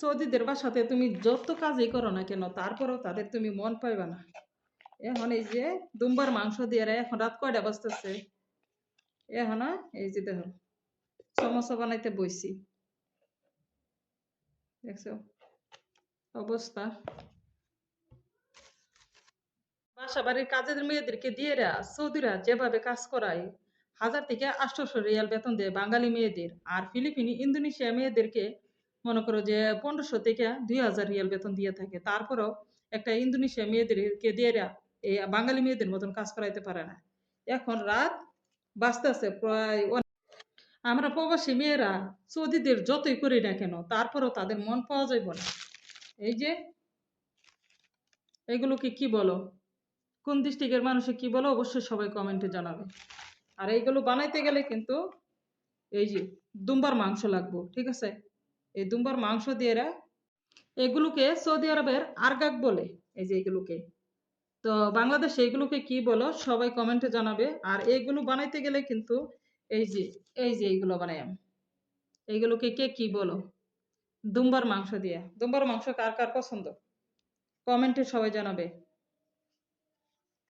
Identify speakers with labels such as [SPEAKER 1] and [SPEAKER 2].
[SPEAKER 1] সৌদিদের বাসাতে তুমি যত কাজই করো না কেন তারপরেও তাদের তুমি মন পাইবা না। এখন এই যে দুম্বার মাংস দিয়ে এখন রাত কয়টা বাজতেছে, এখন এই যে দেখো সমোসা বানাইতে বইছি, দেখছো অবস্থা। বাসা বাড়ির কাজের মেয়েদেরকে দিয়ে সৌদিরা যেভাবে কাজ করায় 1000 থেকে 800 রিয়াল বেতন দেয় বাঙালি মেয়েদের, আর ফিলিপিনি ইন্দোনেশিয়া মেয়েদেরকে মনে করো যে 1500 থেকে 2000 রিয়াল বেতন দিয়ে থাকে। তারপরেও একটা ইন্দোনেশিয়া মেয়েদেরকে দিয়ে এই বাঙালি মেয়েদের মতন কাজ করাইতে পারে না। এখন রাত বাজতেছে প্রায় আমরা প্রবাসী মেয়েরা সৌদিদের যতই করি না কেন তারপরেও তাদের মন পাওয়া যাইব না। এই যে এগুলোকে কি বলো, কোন ডিস্ট্রিক্টের মানুষে কি বলো অবশ্যই সবাই কমেন্টে জানাবে। আর এইগুলো বানাইতে গেলে কিন্তু এই যে দুম্বার মাংস লাগবে, ঠিক আছে? এই দুম্বার মাংস দিয়ে এগুলোকে সৌদি আরবের আরগাক বলে। এই যে এগুলোকে তো বাংলাদেশে এগুলোকে কি বলো সবাই কমেন্টে জানাবে। আর এইগুলো বানাইতে গেলে কিন্তু এই যে এইগুলো বানাই, এইগুলোকে কে কি বলো? দুম্বার মাংস দিয়ে। দুম্বার মাংস কার কার পছন্দ কমেন্টে সবাই জানাবে।